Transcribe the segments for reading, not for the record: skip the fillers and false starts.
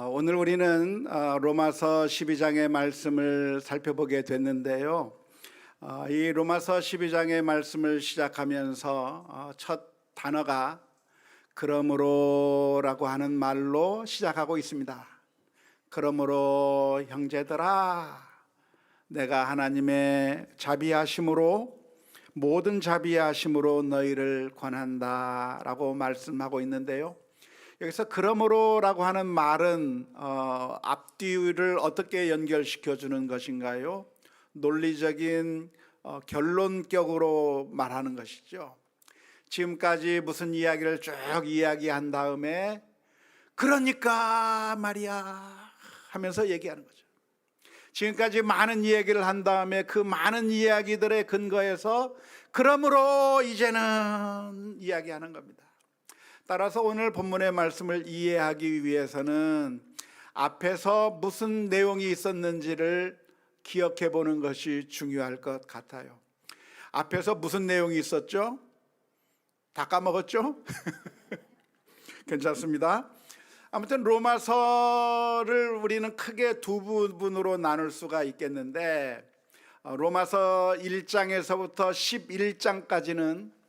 오늘 우리는 로마서 12장의 말씀을 살펴보게 됐는데요. 이 로마서 12장의 말씀을 시작하면서 첫 단어가 그러므로라고 하는 말로 시작하고 있습니다. 그러므로 형제들아, 내가 하나님의 자비하심으로 모든 자비하심으로 너희를 권한다 라고 말씀하고 있는데요. 여기서 그러므로라고 하는 말은 앞뒤를 어떻게 연결시켜 주는 것인가요? 논리적인 결론격으로 말하는 것이죠. 지금까지 무슨 이야기를 쭉 이야기한 다음에 그러니까 말이야 하면서 얘기하는 거죠. 지금까지 많은 이야기를 한 다음에 그 많은 이야기들의 근거에서 그러므로 이제는 이야기하는 겁니다. 따라서 오늘 본문의 말씀을 이해하기 위해서는 앞에서 무슨 내용이 있었는지를 기억해 보는 것이 중요할 것 같아요. 앞에서 무슨 내용이 있었죠? 다 까먹었죠? 괜찮습니다. 아무튼 로마서를 우리는 크게 두 부분으로 나눌 수가 있겠는데, 로마서 1장에서부터 11장까지는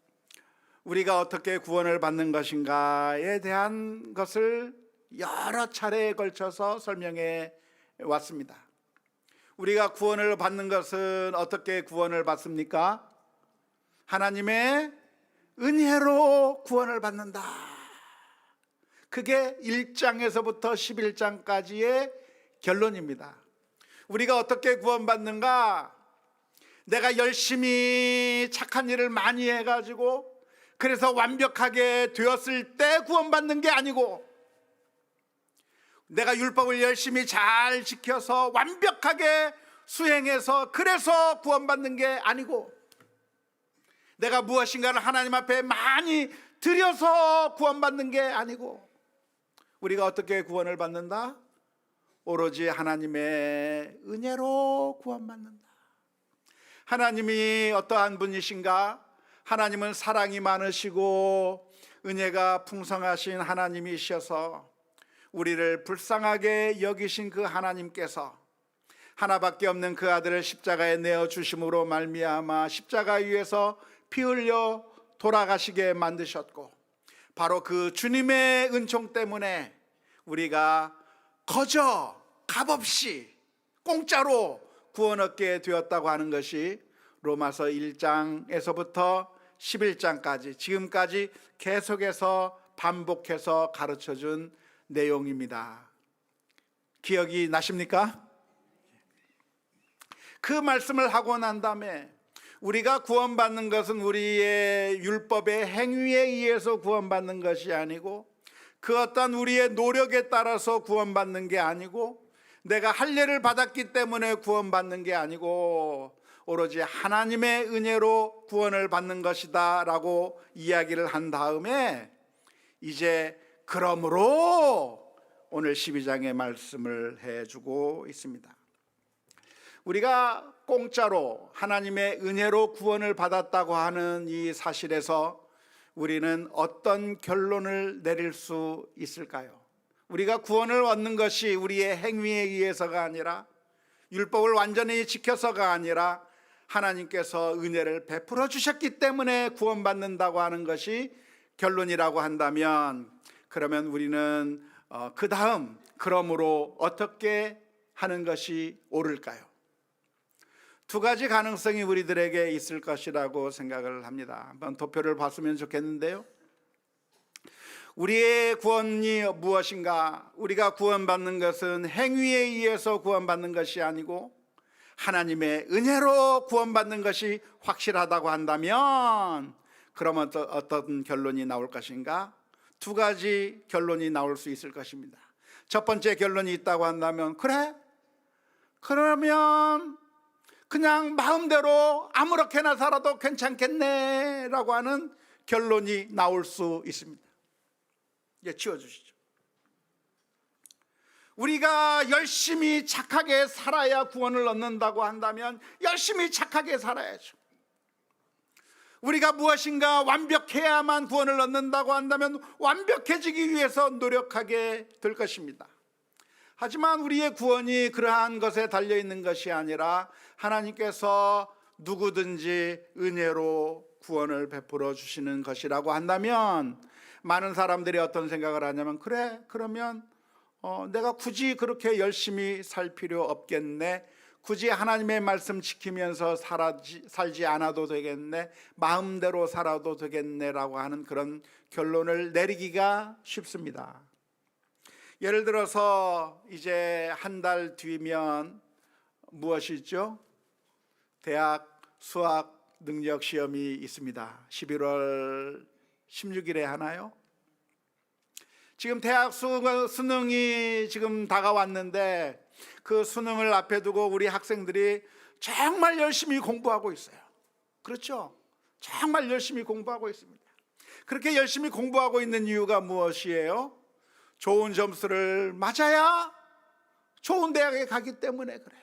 우리가 어떻게 구원을 받는 것인가에 대한 것을 여러 차례에 걸쳐서 설명해 왔습니다. 우리가 구원을 받는 것은 어떻게 구원을 받습니까? 하나님의 은혜로 구원을 받는다. 그게 1장에서부터 11장까지의 결론입니다. 우리가 어떻게 구원받는가? 내가 열심히 착한 일을 많이 해가지고 그래서 완벽하게 되었을 때 구원받는 게 아니고, 내가 율법을 열심히 잘 지켜서 완벽하게 수행해서 그래서 구원받는 게 아니고, 내가 무엇인가를 하나님 앞에 많이 드려서 구원받는 게 아니고, 우리가 어떻게 구원을 받는다? 오로지 하나님의 은혜로 구원받는다. 하나님이 어떠한 분이신가? 하나님은 사랑이 많으시고 은혜가 풍성하신 하나님이셔서 우리를 불쌍하게 여기신 그 하나님께서 하나밖에 없는 그 아들을 십자가에 내어주심으로 말미암아 십자가 위에서 피 흘려 돌아가시게 만드셨고, 바로 그 주님의 은총 때문에 우리가 거저 값없이 공짜로 구원 얻게 되었다고 하는 것이 로마서 1장에서부터 11장까지 지금까지 계속해서 반복해서 가르쳐준 내용입니다. 기억이 나십니까? 그 말씀을 하고 난 다음에 우리가 구원받는 것은 우리의 율법의 행위에 의해서 구원받는 것이 아니고, 그 어떤 우리의 노력에 따라서 구원받는 게 아니고, 내가 할례를 받았기 때문에 구원받는 게 아니고 오로지 하나님의 은혜로 구원을 받는 것이다 라고 이야기를 한 다음에, 이제 그러므로 오늘 12장의 말씀을 해주고 있습니다. 우리가 공짜로 하나님의 은혜로 구원을 받았다고 하는 이 사실에서 우리는 어떤 결론을 내릴 수 있을까요? 우리가 구원을 얻는 것이 우리의 행위에 의해서가 아니라, 율법을 완전히 지켜서가 아니라 하나님께서 은혜를 베풀어 주셨기 때문에 구원받는다고 하는 것이 결론이라고 한다면, 그러면 우리는 그 다음 그러므로 어떻게 하는 것이 옳을까요? 두 가지 가능성이 우리들에게 있을 것이라고 생각을 합니다. 한번 도표를 봤으면 좋겠는데요. 우리의 구원이 무엇인가? 우리가 구원받는 것은 행위에 의해서 구원받는 것이 아니고 하나님의 은혜로 구원받는 것이 확실하다고 한다면, 그러면 어떤 결론이 나올 것인가? 두 가지 결론이 나올 수 있을 것입니다. 첫 번째 결론이 있다고 한다면, 그래? 그러면 그냥 마음대로 아무렇게나 살아도 괜찮겠네 라고 하는 결론이 나올 수 있습니다. 이제 치워주시죠. 우리가 열심히 착하게 살아야 구원을 얻는다고 한다면 열심히 착하게 살아야죠. 우리가 무엇인가 완벽해야만 구원을 얻는다고 한다면 완벽해지기 위해서 노력하게 될 것입니다. 하지만 우리의 구원이 그러한 것에 달려 있는 것이 아니라 하나님께서 누구든지 은혜로 구원을 베풀어 주시는 것이라고 한다면, 많은 사람들이 어떤 생각을 하냐면, 그래, 그러면 내가 굳이 그렇게 열심히 살 필요 없겠네, 굳이 하나님의 말씀 지키면서 살지 않아도 되겠네, 마음대로 살아도 되겠네라고 하는 그런 결론을 내리기가 쉽습니다. 예를 들어서 이제 한 달 뒤면 무엇이죠? 대학 수학 능력 시험이 있습니다. 11월 16일에 하나요? 지금 대학 수능이 지금 다가왔는데, 그 수능을 앞에 두고 우리 학생들이 정말 열심히 공부하고 있어요. 그렇죠? 정말 열심히 공부하고 있습니다. 그렇게 열심히 공부하고 있는 이유가 무엇이에요? 좋은 점수를 맞아야 좋은 대학에 가기 때문에 그래요.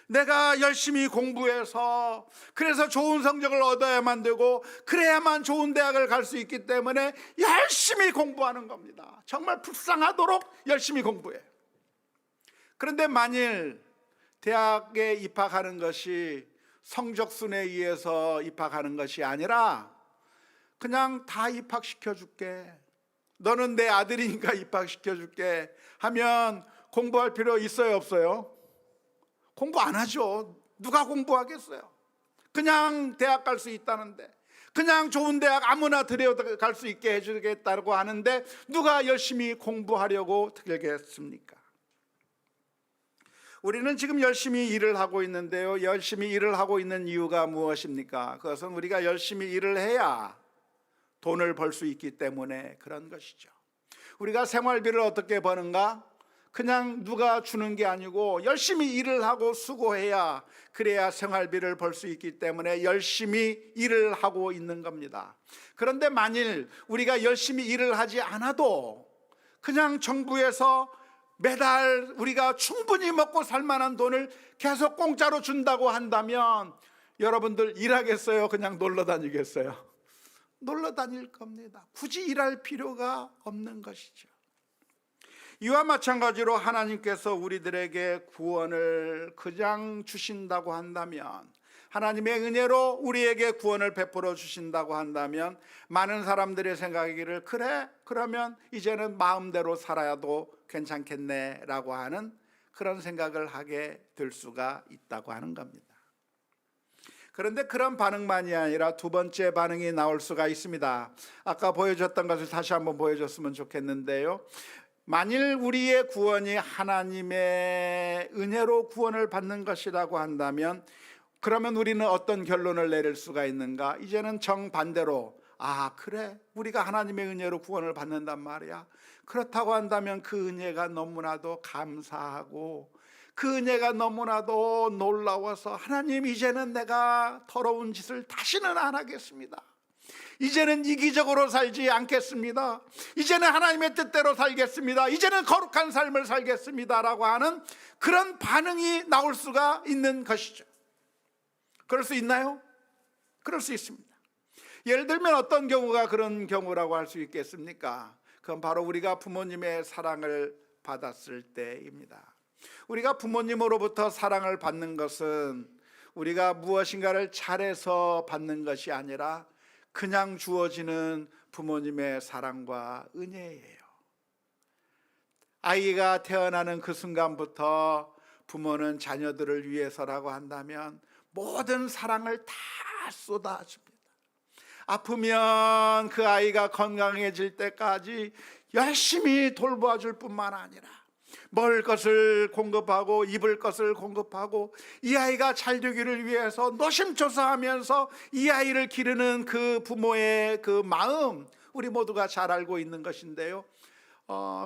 내가 열심히 공부해서 그래서 좋은 성적을 얻어야만 되고 그래야만 좋은 대학을 갈 수 있기 때문에 열심히 공부하는 겁니다. 정말 불쌍하도록 열심히 공부해요. 그런데 만일 대학에 입학하는 것이 성적순에 의해서 입학하는 것이 아니라 그냥 다 입학시켜 줄게, 너는 내 아들이니까 입학시켜 줄게 하면 공부할 필요 있어요, 없어요? 공부 안 하죠. 누가 공부하겠어요? 그냥 대학 갈 수 있다는데, 그냥 좋은 대학 아무나 들여갈 수 있게 해주겠다고 하는데 누가 열심히 공부하려고 들겠습니까? 우리는 지금 열심히 일을 하고 있는데요, 열심히 일을 하고 있는 이유가 무엇입니까? 그것은 우리가 열심히 일을 해야 돈을 벌 수 있기 때문에 그런 것이죠. 우리가 생활비를 어떻게 버는가? 그냥 누가 주는 게 아니고 열심히 일을 하고 수고해야, 그래야 생활비를 벌 수 있기 때문에 열심히 일을 하고 있는 겁니다. 그런데 만일 우리가 열심히 일을 하지 않아도 그냥 정부에서 매달 우리가 충분히 먹고 살 만한 돈을 계속 공짜로 준다고 한다면 여러분들 일하겠어요? 그냥 놀러 다니겠어요? 놀러 다닐 겁니다. 굳이 일할 필요가 없는 것이죠. 이와 마찬가지로 하나님께서 우리들에게 구원을 그냥 주신다고 한다면, 하나님의 은혜로 우리에게 구원을 베풀어 주신다고 한다면, 많은 사람들의 생각이기를, 그래, 그러면 이제는 마음대로 살아도 괜찮겠네 라고 하는 그런 생각을 하게 될 수가 있다고 하는 겁니다. 그런데 그런 반응만이 아니라 두 번째 반응이 나올 수가 있습니다. 아까 보여줬던 것을 다시 한번 보여줬으면 좋겠는데요, 만일 우리의 구원이 하나님의 은혜로 구원을 받는 것이라고 한다면, 그러면 우리는 어떤 결론을 내릴 수가 있는가? 이제는 정반대로, 아 그래, 우리가 하나님의 은혜로 구원을 받는단 말이야. 그렇다고 한다면 그 은혜가 너무나도 감사하고 그 은혜가 너무나도 놀라워서, 하나님 이제는 내가 더러운 짓을 다시는 안 하겠습니다. 이제는 이기적으로 살지 않겠습니다. 이제는 하나님의 뜻대로 살겠습니다. 이제는 거룩한 삶을 살겠습니다 라고 하는 그런 반응이 나올 수가 있는 것이죠. 그럴 수 있나요? 그럴 수 있습니다. 예를 들면 어떤 경우가 그런 경우라고 할 수 있겠습니까? 그건 바로 우리가 부모님의 사랑을 받았을 때입니다. 우리가 부모님으로부터 사랑을 받는 것은 우리가 무엇인가를 잘해서 받는 것이 아니라 그냥 주어지는 부모님의 사랑과 은혜예요. 아이가 태어나는 그 순간부터 부모는 자녀들을 위해서라고 한다면 모든 사랑을 다 쏟아줍니다. 아프면 그 아이가 건강해질 때까지 열심히 돌봐줄 뿐만 아니라 먹을 것을 공급하고 입을 것을 공급하고 이 아이가 잘 되기를 위해서 노심초사하면서 이 아이를 기르는 그 부모의 그 마음, 우리 모두가 잘 알고 있는 것인데요,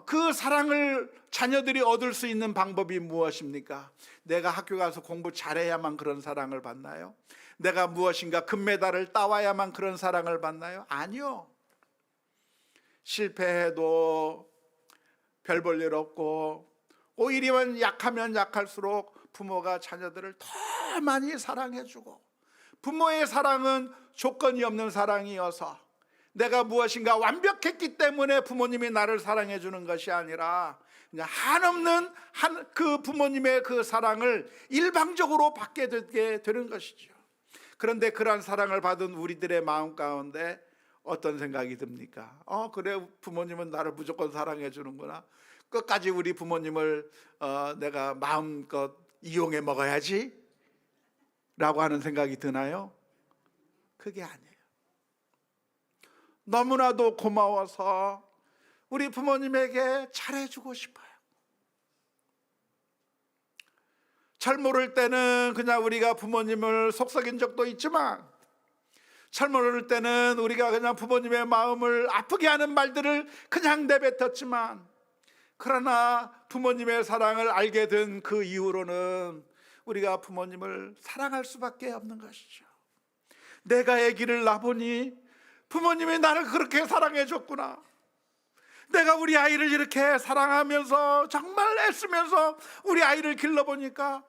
그 사랑을 자녀들이 얻을 수 있는 방법이 무엇입니까? 내가 학교 가서 공부 잘해야만 그런 사랑을 받나요? 내가 무엇인가 금메달을 따와야만 그런 사랑을 받나요? 아니요. 실패해도 별 볼 일 없고, 오히려 약하면 약할수록 부모가 자녀들을 더 많이 사랑해주고, 부모의 사랑은 조건이 없는 사랑이어서 내가 무엇인가 완벽했기 때문에 부모님이 나를 사랑해 주는 것이 아니라 그냥 한없는 그 부모님의 그 사랑을 일방적으로 받게 되는 것이죠. 그런데 그러한 사랑을 받은 우리들의 마음 가운데 어떤 생각이 듭니까? 그래, 부모님은 나를 무조건 사랑해 주는구나. 끝까지 우리 부모님을 내가 마음껏 이용해 먹어야지 라고 하는 생각이 드나요? 그게 아니에요. 너무나도 고마워서 우리 부모님에게 잘해주고 싶어요. 잘 모를 때는 그냥 우리가 부모님을 속삭인 적도 있지만, 잘 모를 때는 우리가 그냥 부모님의 마음을 아프게 하는 말들을 그냥 내뱉었지만, 그러나 부모님의 사랑을 알게 된 그 이후로는 우리가 부모님을 사랑할 수밖에 없는 것이죠. 내가 아기를 낳아보니 부모님이 나를 그렇게 사랑해 줬구나. 내가 우리 아이를 이렇게 사랑하면서 정말 애쓰면서 우리 아이를 길러보니까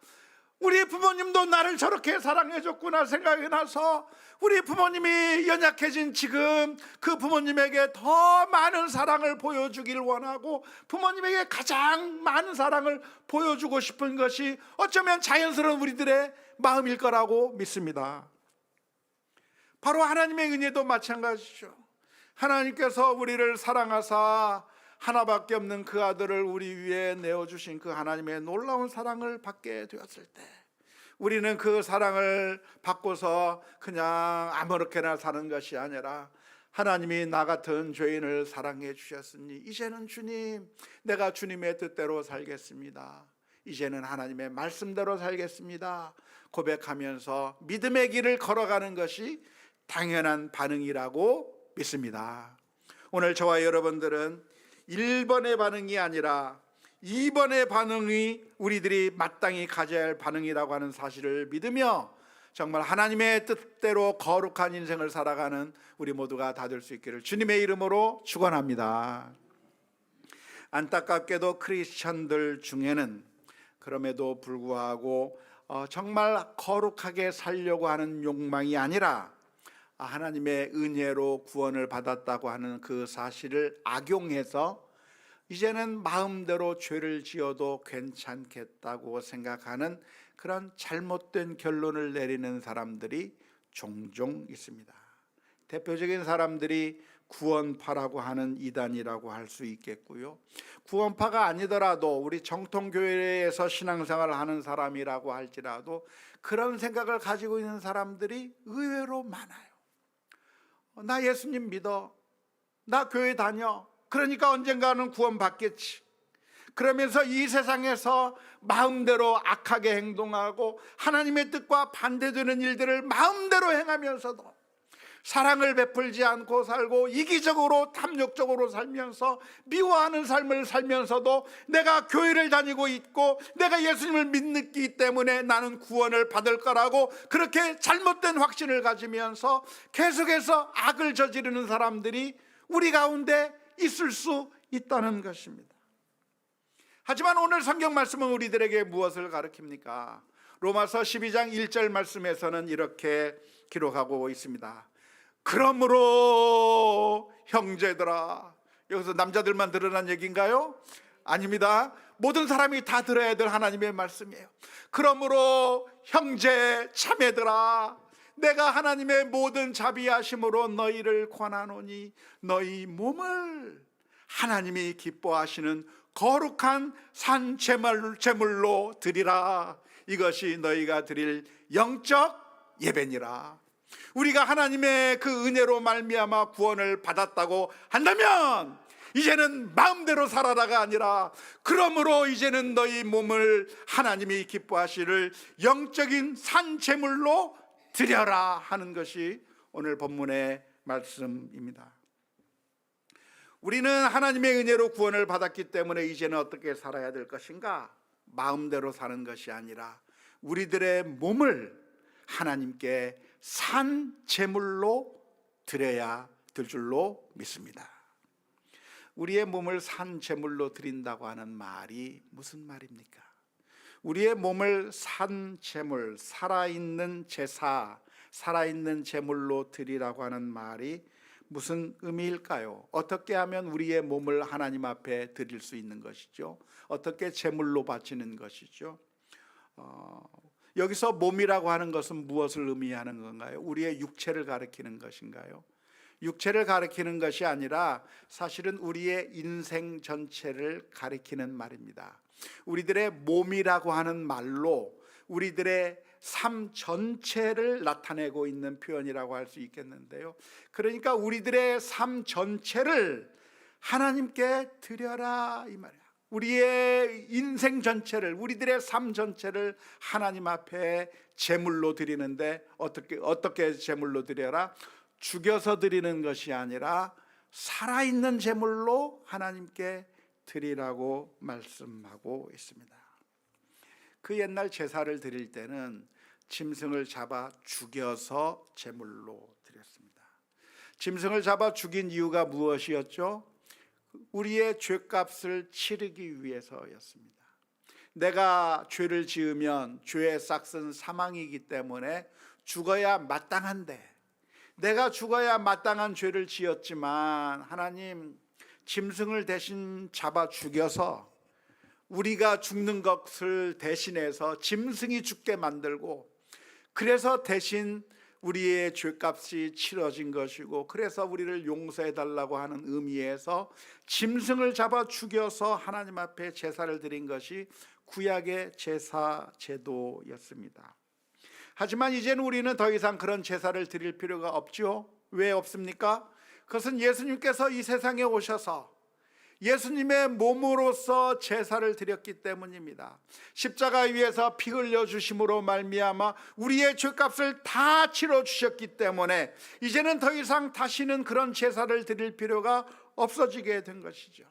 우리 부모님도 나를 저렇게 사랑해 줬구나 생각이 나서, 우리 부모님이 연약해진 지금 그 부모님에게 더 많은 사랑을 보여주길 원하고, 부모님에게 가장 많은 사랑을 보여주고 싶은 것이 어쩌면 자연스러운 우리들의 마음일 거라고 믿습니다. 바로 하나님의 은혜도 마찬가지죠. 하나님께서 우리를 사랑하사 하나밖에 없는 그 아들을 우리 위에 내어주신 그 하나님의 놀라운 사랑을 받게 되었을 때, 우리는 그 사랑을 받고서 그냥 아무렇게나 사는 것이 아니라, 하나님이 나 같은 죄인을 사랑해 주셨으니 이제는 주님, 내가 주님의 뜻대로 살겠습니다, 이제는 하나님의 말씀대로 살겠습니다 고백하면서 믿음의 길을 걸어가는 것이 당연한 반응이라고 믿습니다. 오늘 저와 여러분들은 1번의 반응이 아니라 2번의 반응이 우리들이 마땅히 가져야 할 반응이라고 하는 사실을 믿으며, 정말 하나님의 뜻대로 거룩한 인생을 살아가는 우리 모두가 다 될 수 있기를 주님의 이름으로 축원합니다. 안타깝게도 크리스천들 중에는 그럼에도 불구하고 정말 거룩하게 살려고 하는 욕망이 아니라, 하나님의 은혜로 구원을 받았다고 하는 그 사실을 악용해서 이제는 마음대로 죄를 지어도 괜찮겠다고 생각하는 그런 잘못된 결론을 내리는 사람들이 종종 있습니다. 대표적인 사람들이 구원파라고 하는 이단이라고 할 수 있겠고요, 구원파가 아니더라도 우리 정통교회에서 신앙생활을 하는 사람이라고 할지라도 그런 생각을 가지고 있는 사람들이 의외로 많아요. 나 예수님 믿어, 나 교회 다녀, 그러니까 언젠가는 구원받겠지, 그러면서 이 세상에서 마음대로 악하게 행동하고 하나님의 뜻과 반대되는 일들을 마음대로 행하면서도 사랑을 베풀지 않고 살고 이기적으로 탐욕적으로 살면서 미워하는 삶을 살면서도 내가 교회를 다니고 있고 내가 예수님을 믿기 때문에 나는 구원을 받을 거라고 그렇게 잘못된 확신을 가지면서 계속해서 악을 저지르는 사람들이 우리 가운데 있을 수 있다는 것입니다. 하지만 오늘 성경 말씀은 우리들에게 무엇을 가르칩니까? 로마서 12장 1절 말씀에서는 이렇게 기록하고 있습니다. 그러므로 형제들아, 여기서 남자들만 들으란 얘기인가요? 아닙니다. 모든 사람이 다 들어야 될 하나님의 말씀이에요. 그러므로 형제 자매들아, 내가 하나님의 모든 자비하심으로 너희를 권하노니 너희 몸을 하나님이 기뻐하시는 거룩한 산 제물로 드리라. 이것이 너희가 드릴 영적 예배니라. 우리가 하나님의 그 은혜로 말미암아 구원을 받았다고 한다면 이제는 마음대로 살아라가 아니라, 그러므로 이제는 너희 몸을 하나님이 기뻐하시는 영적인 산 제물로 드려라 하는 것이 오늘 본문의 말씀입니다. 우리는 하나님의 은혜로 구원을 받았기 때문에 이제는 어떻게 살아야 될 것인가? 마음대로 사는 것이 아니라 우리들의 몸을 하나님께 산 제물로 드려야 될 줄로 믿습니다. 우리의 몸을 산 제물로 드린다고 하는 말이 무슨 말입니까? 우리의 몸을 산 제물, 살아있는 제사, 살아있는 제물로 드리라고 하는 말이 무슨 의미일까요? 어떻게 하면 우리의 몸을 하나님 앞에 드릴 수 있는 것이죠? 어떻게 제물로 바치는 것이죠? 여기서 몸이라고 하는 것은 무엇을 의미하는 건가요? 우리의 육체를 가리키는 것인가요? 육체를 가리키는 것이 아니라 사실은 우리의 인생 전체를 가리키는 말입니다. 우리들의 몸이라고 하는 말로 우리들의 삶 전체를 나타내고 있는 표현이라고 할 수 있겠는데요. 그러니까 우리들의 삶 전체를 하나님께 드려라 이 말이야. 우리의 인생 전체를, 우리들의 삶 전체를 하나님 앞에 제물로 드리는데 어떻게 제물로 드려라? 죽여서 드리는 것이 아니라 살아있는 제물로 하나님께 드리라고 말씀하고 있습니다. 그 옛날 제사를 드릴 때는 짐승을 잡아 죽여서 제물로 드렸습니다. 짐승을 잡아 죽인 이유가 무엇이었죠? 우리의 죄값을 치르기 위해서였습니다. 내가 죄를 지으면 죄의 싹은 사망이기 때문에 죽어야 마땅한데, 내가 죽어야 마땅한 죄를 지었지만 하나님 짐승을 대신 잡아 죽여서 우리가 죽는 것을 대신해서 짐승이 죽게 만들고, 그래서 대신 우리의 죄값이 치러진 것이고, 그래서 우리를 용서해 달라고 하는 의미에서 짐승을 잡아 죽여서 하나님 앞에 제사를 드린 것이 구약의 제사 제도였습니다. 하지만 이제는 우리는 더 이상 그런 제사를 드릴 필요가 없죠. 왜 없습니까? 그것은 예수님께서 이 세상에 오셔서 예수님의 몸으로서 제사를 드렸기 때문입니다. 십자가 위에서 피 흘려 주심으로 말미암아 우리의 죄값을 다 치러 주셨기 때문에 이제는 더 이상 다시는 그런 제사를 드릴 필요가 없어지게 된 것이죠.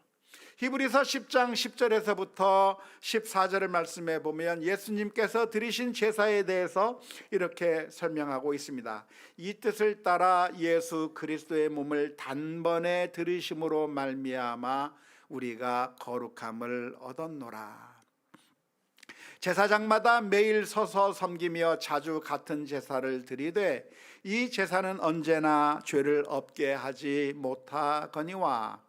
히브리서 10장 10절에서부터 14절의 말씀에 보면 예수님께서 드리신 제사에 대해서 이렇게 설명하고 있습니다. 이 뜻을 따라 예수 그리스도의 몸을 단번에 들이심으로 말미암아 우리가 거룩함을 얻었노라. 제사장마다 매일 서서 섬기며 자주 같은 제사를 드리되 이 제사는 언제나 죄를 없게 하지 못하거니와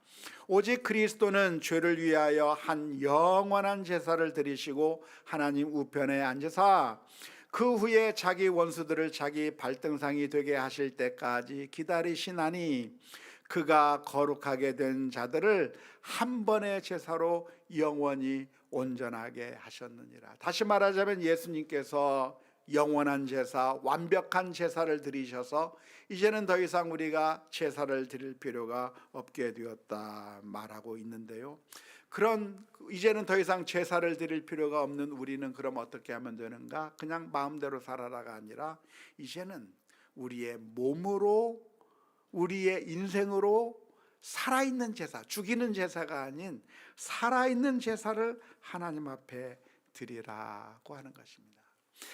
오직 그리스도는 죄를 위하여 한 영원한 제사를 드리시고 하나님 우편에 앉으사 그 후에 자기 원수들을 자기 발등상이 되게 하실 때까지 기다리시나니 그가 거룩하게 된 자들을 한 번의 제사로 영원히 온전하게 하셨느니라. 다시 말하자면 예수님께서 영원한 제사, 완벽한 제사를 드리셔서 이제는 더 이상 우리가 제사를 드릴 필요가 없게 되었다 말하고 있는데요. 그런 이제는 더 이상 제사를 드릴 필요가 없는 우리는 그럼 어떻게 하면 되는가? 그냥 마음대로 살아라가 아니라 이제는 우리의 몸으로, 우리의 인생으로 살아있는 제사, 죽이는 제사가 아닌 살아있는 제사를 하나님 앞에 드리라고 하는 것입니다.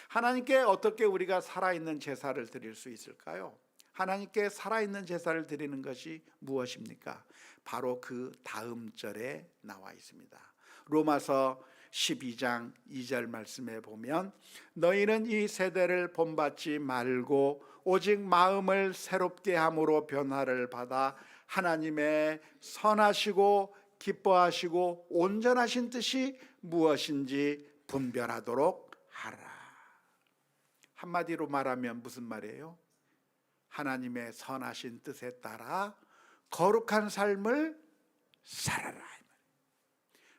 하나님께 어떻게 우리가 살아있는 제사를 드릴 수 있을까요? 하나님께 살아있는 제사를 드리는 것이 무엇입니까? 바로 그 다음 절에 나와 있습니다. 로마서 12장 2절 말씀에 보면 너희는 이 세대를 본받지 말고 오직 마음을 새롭게 함으로 변화를 받아 하나님의 선하시고 기뻐하시고 온전하신 뜻이 무엇인지 분별하도록 하라. 한마디로 말하면 무슨 말이에요? 하나님의 선하신 뜻에 따라 거룩한 삶을 살아라.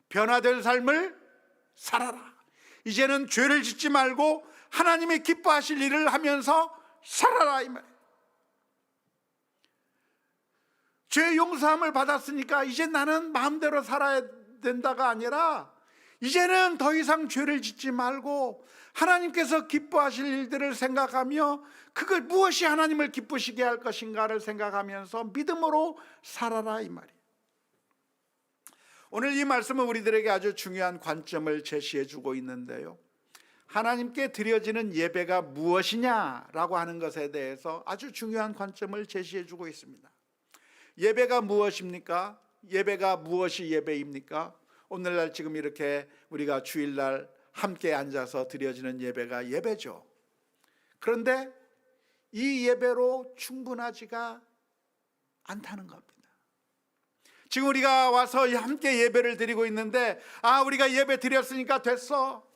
변화된 삶을 살아라. 이제는 죄를 짓지 말고 하나님의 기뻐하실 일을 하면서 살아라 이 말이에요. 죄 용서함을 받았으니까 이제 나는 마음대로 살아야 된다가 아니라 이제는 더 이상 죄를 짓지 말고 하나님께서 기뻐하실 일들을 생각하며 그걸 무엇이 하나님을 기쁘시게 할 것인가를 생각하면서 믿음으로 살아라 이 말이에요. 오늘 이 말씀은 우리들에게 아주 중요한 관점을 제시해 주고 있는데요. 하나님께 드려지는 예배가 무엇이냐라고 하는 것에 대해서 아주 중요한 관점을 제시해 주고 있습니다. 예배가 무엇입니까? 예배가 무엇이 예배입니까? 오늘날 지금 이렇게 우리가 주일날 함께 앉아서 드려지는 예배가 예배죠. 그런데 이 예배로 충분하지가 않다는 겁니다. 지금 우리가 와서 함께 예배를 드리고 있는데 우리가 예배 드렸으니까 됐어,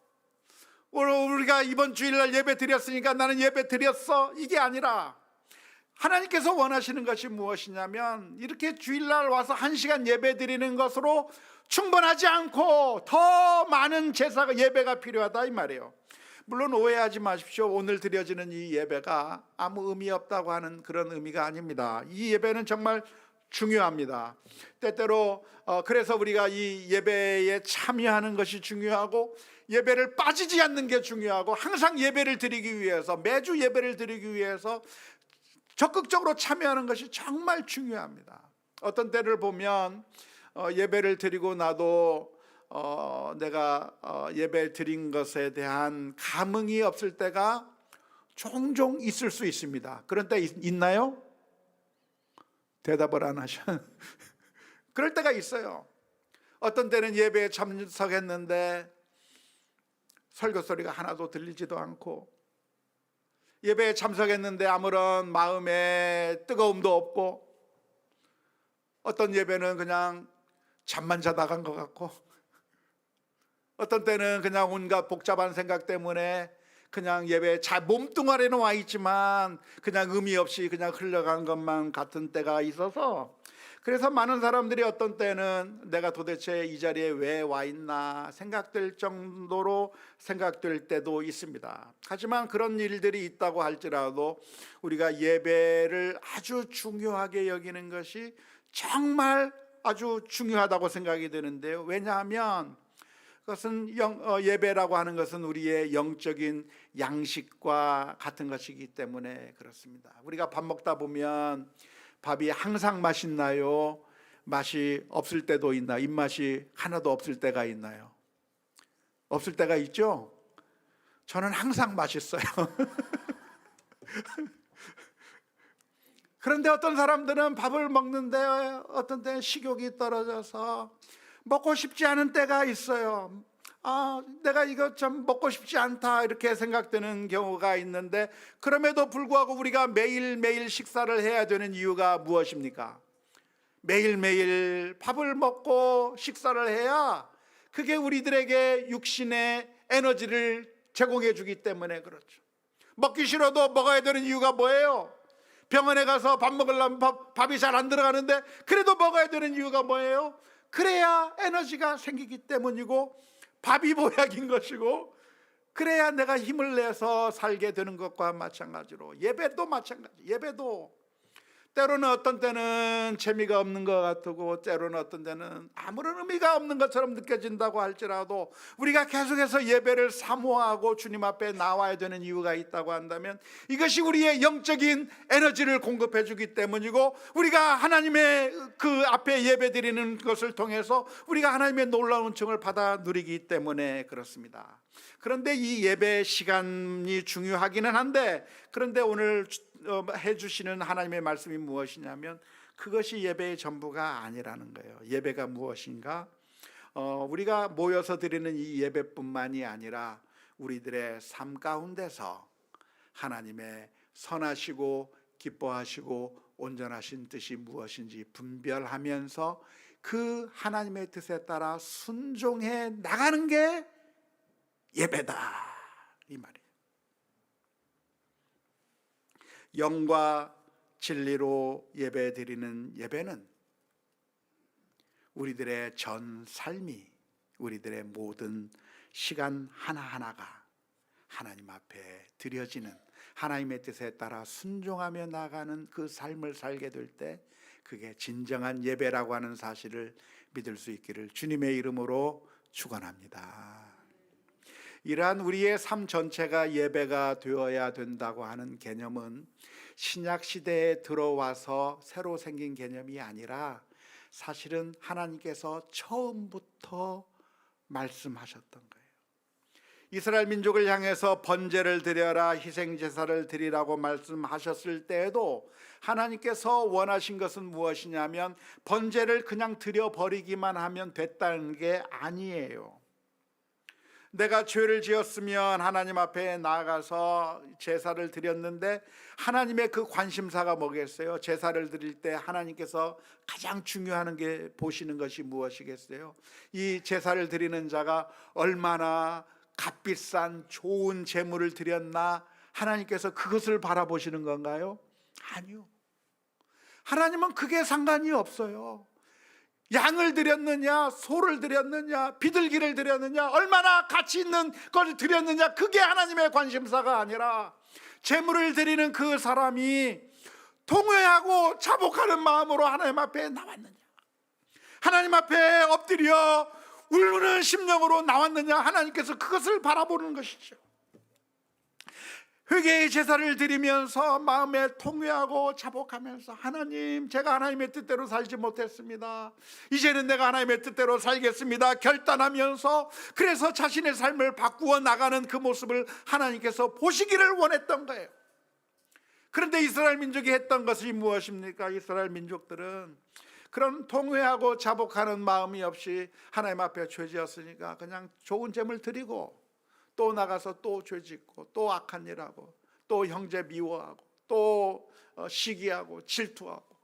우리가 이번 주일날 예배 드렸으니까 나는 예배 드렸어, 이게 아니라 하나님께서 원하시는 것이 무엇이냐면 이렇게 주일날 와서 1시간 예배 드리는 것으로 충분하지 않고 더 많은 제사가 예배가 필요하다 이 말이에요. 물론 오해하지 마십시오. 오늘 드려지는 이 예배가 아무 의미 없다고 하는 그런 의미가 아닙니다. 이 예배는 정말 중요합니다. 때때로 그래서 우리가 이 예배에 참여하는 것이 중요하고 예배를 빠지지 않는 게 중요하고 항상 예배를 드리기 위해서, 매주 예배를 드리기 위해서 적극적으로 참여하는 것이 정말 중요합니다. 어떤 때를 보면 예배를 드리고 나도 내가 예배 드린 것에 대한 감흥이 없을 때가 종종 있을 수 있습니다. 그런 때 있나요? 대답을 안 하셔. 그럴 때가 있어요. 어떤 때는 예배에 참석했는데 설교 소리가 하나도 들리지도 않고, 예배에 참석했는데 아무런 마음에 뜨거움도 없고, 어떤 예배는 그냥 잠만 자다 간 것 같고, 어떤 때는 그냥 온갖 복잡한 생각 때문에 그냥 예배에 몸뚱아리는 와 있지만 그냥 의미 없이 그냥 흘러간 것만 같은 때가 있어서, 그래서 많은 사람들이 어떤 때는 내가 도대체 이 자리에 왜 와 있나 생각될 정도로 생각될 때도 있습니다. 하지만 그런 일들이 있다고 할지라도 우리가 예배를 아주 중요하게 여기는 것이 정말 아주 중요하다고 생각이 드는데요. 왜냐하면 그것은 예배라고 하는 것은 우리의 영적인 양식과 같은 것이기 때문에 그렇습니다. 우리가 밥 먹다 보면 밥이 항상 맛있나요? 맛이 없을 때도 있나? 입맛이 하나도 없을 때가 있나요? 없을 때가 있죠? 저는 항상 맛있어요. 그런데 어떤 사람들은 밥을 먹는데 어떤 때는 식욕이 떨어져서 먹고 싶지 않은 때가 있어요. 내가 이거 좀 먹고 싶지 않다 이렇게 생각되는 경우가 있는데, 그럼에도 불구하고 우리가 매일매일 식사를 해야 되는 이유가 무엇입니까? 매일매일 밥을 먹고 식사를 해야 그게 우리들에게 육신의 에너지를 제공해 주기 때문에 그렇죠. 먹기 싫어도 먹어야 되는 이유가 뭐예요? 병원에 가서 밥 먹으려면 밥이 잘 안 들어가는데 그래도 먹어야 되는 이유가 뭐예요? 그래야 에너지가 생기기 때문이고, 밥이 보약인 것이고, 그래야 내가 힘을 내서 살게 되는 것과 마찬가지로 예배도 마찬가지. 예배도 때로는 어떤 때는 재미가 없는 것 같고, 때로는 어떤 때는 아무런 의미가 없는 것처럼 느껴진다고 할지라도 우리가 계속해서 예배를 사모하고 주님 앞에 나와야 되는 이유가 있다고 한다면 이것이 우리의 영적인 에너지를 공급해 주기 때문이고, 우리가 하나님의 그 앞에 예배 드리는 것을 통해서 우리가 하나님의 놀라운 은총을 받아 누리기 때문에 그렇습니다. 그런데 이 예배 시간이 중요하기는 한데, 그런데 오늘 해주시는 하나님의 말씀이 무엇이냐면 그것이 예배의 전부가 아니라는 거예요. 예배가 무엇인가? 우리가 모여서 드리는 이 예배뿐만이 아니라 우리들의 삶 가운데서 하나님의 선하시고 기뻐하시고 온전하신 뜻이 무엇인지 분별하면서 그 하나님의 뜻에 따라 순종해 나가는 게 예배다 이 말이에요. 영과 진리로 예배드리는 예배는 우리들의 전 삶이, 우리들의 모든 시간 하나하나가 하나님 앞에 드려지는, 하나님의 뜻에 따라 순종하며 나가는 그 삶을 살게 될 때 그게 진정한 예배라고 하는 사실을 믿을 수 있기를 주님의 이름으로 축원합니다. 이러한 우리의 삶 전체가 예배가 되어야 된다고 하는 개념은 신약 시대에 들어와서 새로 생긴 개념이 아니라 사실은 하나님께서 처음부터 말씀하셨던 거예요. 이스라엘 민족을 향해서 번제를 드려라, 희생제사를 드리라고 말씀하셨을 때에도 하나님께서 원하신 것은 무엇이냐면 번제를 그냥 드려버리기만 하면 됐다는 게 아니에요. 내가 죄를 지었으면 하나님 앞에 나아가서 제사를 드렸는데 하나님의 그 관심사가 뭐겠어요? 제사를 드릴 때 하나님께서 가장 중요한 게 보시는 것이 무엇이겠어요? 이 제사를 드리는 자가 얼마나 값비싼 좋은 제물을 드렸나, 하나님께서 그것을 바라보시는 건가요? 아니요. 하나님은 그게 상관이 없어요. 양을 드렸느냐, 소를 드렸느냐, 비둘기를 드렸느냐, 얼마나 가치 있는 걸 드렸느냐, 그게 하나님의 관심사가 아니라 제물을 드리는 그 사람이 통회하고 자복하는 마음으로 하나님 앞에 나왔느냐, 하나님 앞에 엎드려 울는 심령으로 나왔느냐, 하나님께서 그것을 바라보는 것이죠. 회개의 제사를 드리면서 마음에 통회하고 자복하면서, 하나님, 제가 하나님의 뜻대로 살지 못했습니다. 이제는 내가 하나님의 뜻대로 살겠습니다 결단하면서, 그래서 자신의 삶을 바꾸어 나가는 그 모습을 하나님께서 보시기를 원했던 거예요. 그런데 이스라엘 민족이 했던 것이 무엇입니까? 이스라엘 민족들은 그런 통회하고 자복하는 마음이 없이 하나님 앞에 죄 지었으니까 그냥 좋은 제물 드리고 또 나가서 또 죄짓고 또 악한 일하고 또 형제 미워하고 또 시기하고 질투하고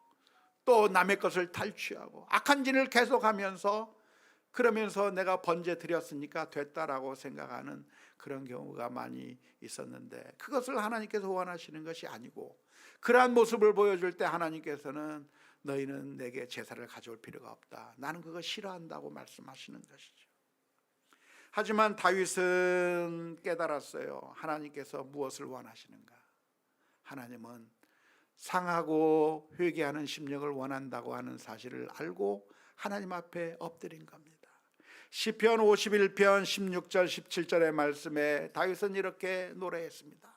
또 남의 것을 탈취하고 악한 짓을 계속하면서, 그러면서 내가 번제 드렸으니까 됐다라고 생각하는 그런 경우가 많이 있었는데, 그것을 하나님께서 원하시는 것이 아니고, 그러한 모습을 보여줄 때 하나님께서는 너희는 내게 제사를 가져올 필요가 없다, 나는 그거 싫어한다고 말씀하시는 것이죠. 하지만 다윗은 깨달았어요. 하나님께서 무엇을 원하시는가? 하나님은 상하고 회개하는 심령을 원한다고 하는 사실을 알고 하나님 앞에 엎드린 겁니다. 시편 51편 16절 17절의 말씀에 다윗은 이렇게 노래했습니다.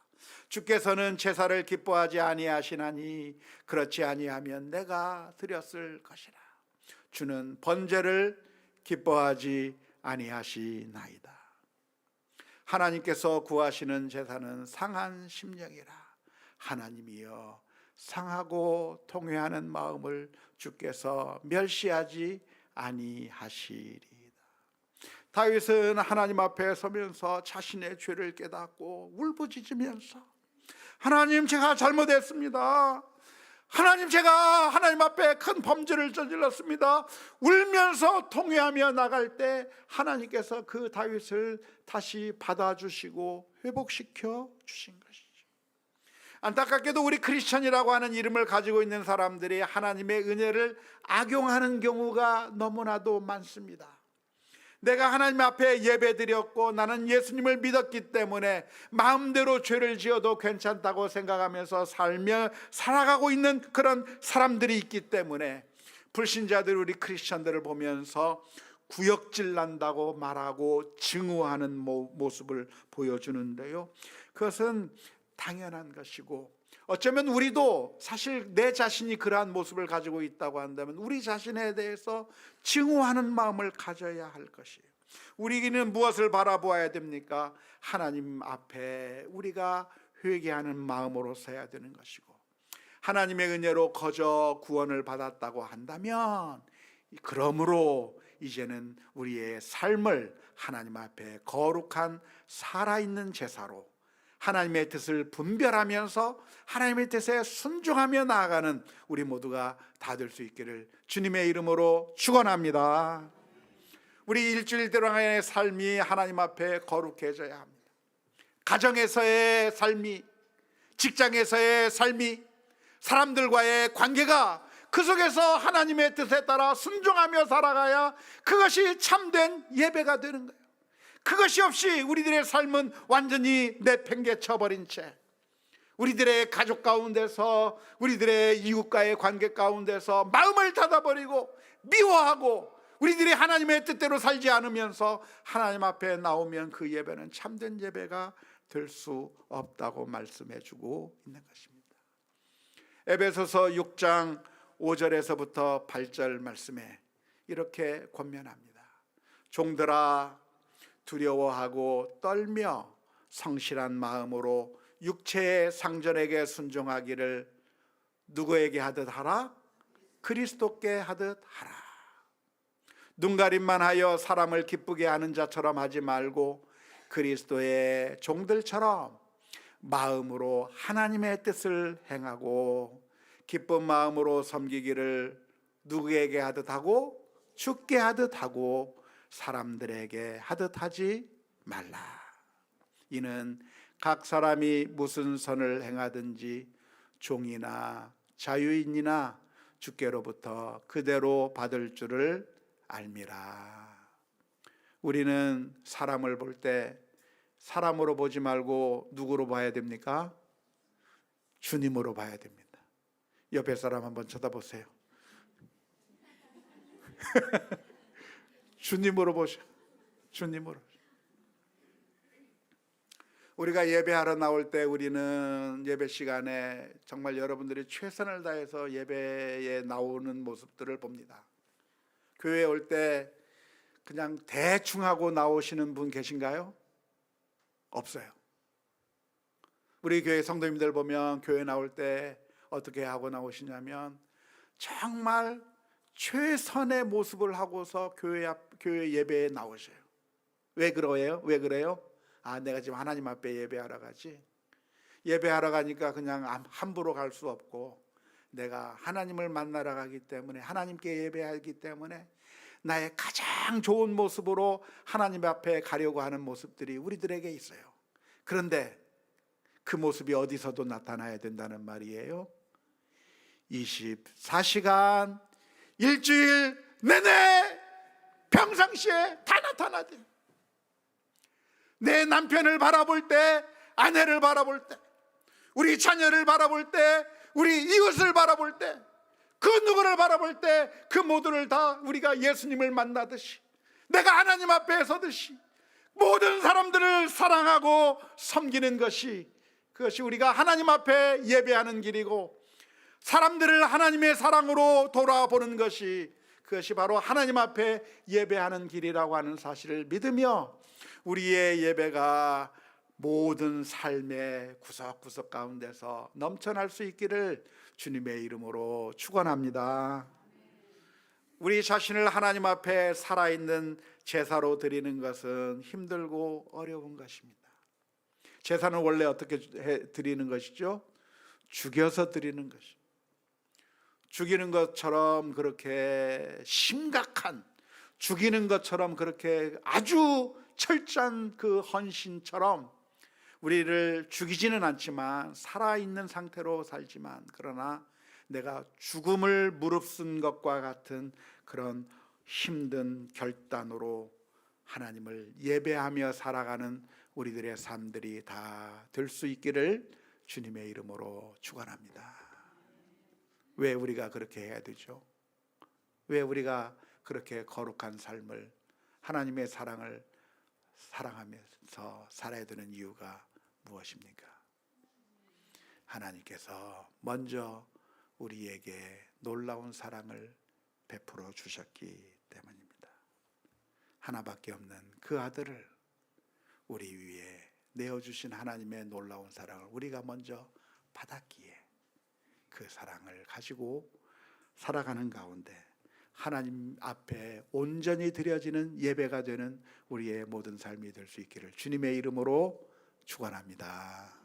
주께서는 제사를 기뻐하지 아니하시나니 그렇지 아니하면 내가 드렸을 것이라. 주는 번제를 기뻐하지 아니하시나이다. 하나님께서 구하시는 제사는 상한 심령이라. 하나님이여, 상하고 통회하는 마음을 주께서 멸시하지 아니하시리이다. 다윗은 하나님 앞에 서면서 자신의 죄를 깨닫고 울부짖으면서, 하나님, 제가 잘못했습니다. 하나님, 제가 하나님 앞에 큰 범죄를 저질렀습니다. 울면서 통회하며 나갈 때 하나님께서 그 다윗을 다시 받아주시고 회복시켜 주신 것이죠. 안타깝게도 우리 크리스천이라고 하는 이름을 가지고 있는 사람들이 하나님의 은혜를 악용하는 경우가 너무나도 많습니다. 내가 하나님 앞에 예배드렸고 나는 예수님을 믿었기 때문에 마음대로 죄를 지어도 괜찮다고 생각하면서 살아가고 있는 그런 사람들이 있기 때문에 불신자들, 우리 크리스천들을 보면서 구역질 난다고 말하고 증오하는 모습을 보여주는데요, 그것은 당연한 것이고, 어쩌면 우리도 사실 내 자신이 그러한 모습을 가지고 있다고 한다면 우리 자신에 대해서 증오하는 마음을 가져야 할 것이에요. 우리는 무엇을 바라보아야 됩니까? 하나님 앞에 우리가 회개하는 마음으로 서야 되는 것이고, 하나님의 은혜로 거저 구원을 받았다고 한다면 그러므로 이제는 우리의 삶을 하나님 앞에 거룩한 살아있는 제사로 하나님의 뜻을 분별하면서 하나님의 뜻에 순종하며 나아가는 우리 모두가 다 될 수 있기를 주님의 이름으로 축원합니다. 우리 일주일동안의 삶이 하나님 앞에 거룩해져야 합니다. 가정에서의 삶이, 직장에서의 삶이, 사람들과의 관계가 그 속에서 하나님의 뜻에 따라 순종하며 살아가야 그것이 참된 예배가 되는 거예요. 그것이 없이 우리들의 삶은 완전히 내팽개쳐버린 채 우리들의 가족 가운데서, 우리들의 이웃과의 관계 가운데서 마음을 닫아버리고 미워하고 우리들이 하나님의 뜻대로 살지 않으면서 하나님 앞에 나오면 그 예배는 참된 예배가 될 수 없다고 말씀해 주고 있는 것입니다. 에베소서 6장 5절에서부터 8절 말씀에 이렇게 권면합니다. 종들아, 두려워하고 떨며 성실한 마음으로 육체의 상전에게 순종하기를 누구에게 하듯 하라? 그리스도께 하듯 하라. 눈가림만 하여 사람을 기쁘게 하는 자처럼 하지 말고 그리스도의 종들처럼 마음으로 하나님의 뜻을 행하고 기쁜 마음으로 섬기기를 누구에게 하듯 하고 주께 하듯 하고 사람들에게 하듯 하지 말라. 이는 각 사람이 무슨 선을 행하든지 종이나 자유인이나 주께로부터 그대로 받을 줄을 알미라. 우리는 사람을 볼 때 사람으로 보지 말고 누구로 봐야 됩니까? 주님으로 봐야 됩니다. 옆에 사람 한번 쳐다보세요. 주님으로 보셔. 주님으로. 우리가 예배하러 나올 때 우리는 예배 시간에 정말 여러분들이 최선을 다해서 예배에 나오는 모습들을 봅니다. 교회에 올 때 그냥 대충 하고 나오시는 분 계신가요? 없어요. 우리 교회 성도님들 보면 교회 나올 때 어떻게 하고 나오시냐면 정말 최선의 모습을 하고서 교회 예배에 나오셔요. 왜 그래요? 왜 그래요? 내가 지금 하나님 앞에 예배하러 가지. 예배하러 가니까 그냥 함부로 갈 수 없고 내가 하나님을 만나러 가기 때문에, 하나님께 예배하기 때문에 나의 가장 좋은 모습으로 하나님 앞에 가려고 하는 모습들이 우리들에게 있어요. 그런데 그 모습이 어디서도 나타나야 된다는 말이에요. 24시간 일주일 내내 평상시에 다 나타나죠. 내 남편을 바라볼 때, 아내를 바라볼 때, 우리 자녀를 바라볼 때, 우리 이웃을 바라볼 때, 그 누구를 바라볼 때 그 모두를 다 우리가 예수님을 만나듯이, 내가 하나님 앞에 서듯이 모든 사람들을 사랑하고 섬기는 것이, 그것이 우리가 하나님 앞에 예배하는 길이고, 사람들을 하나님의 사랑으로 돌아보는 것이, 그것이 바로 하나님 앞에 예배하는 길이라고 하는 사실을 믿으며 우리의 예배가 모든 삶의 구석구석 가운데서 넘쳐날 수 있기를 주님의 이름으로 축원합니다. 우리 자신을 하나님 앞에 살아있는 제사로 드리는 것은 힘들고 어려운 것입니다. 제사는 원래 어떻게 드리는 것이죠? 죽여서 드리는 것입니다. 죽이는 것처럼 그렇게 심각한, 죽이는 것처럼 그렇게 아주 철저한 그 헌신처럼 우리를 죽이지는 않지만 살아있는 상태로 살지만, 그러나 내가 죽음을 무릅쓴 것과 같은 그런 힘든 결단으로 하나님을 예배하며 살아가는 우리들의 삶들이 다 될 수 있기를 주님의 이름으로 축원합니다. 왜 우리가 그렇게 해야 되죠? 왜 우리가 그렇게 거룩한 삶을, 하나님의 사랑을 사랑하면서 살아야 되는 이유가 무엇입니까? 하나님께서 먼저 우리에게 놀라운 사랑을 베풀어 주셨기 때문입니다. 하나밖에 없는 그 아들을 우리 위에 내어주신 하나님의 놀라운 사랑을 우리가 먼저 받았기에 그 사랑을 가지고 살아가는 가운데 하나님 앞에 온전히 드려지는 예배가 되는 우리의 모든 삶이 될 수 있기를 주님의 이름으로 축원합니다.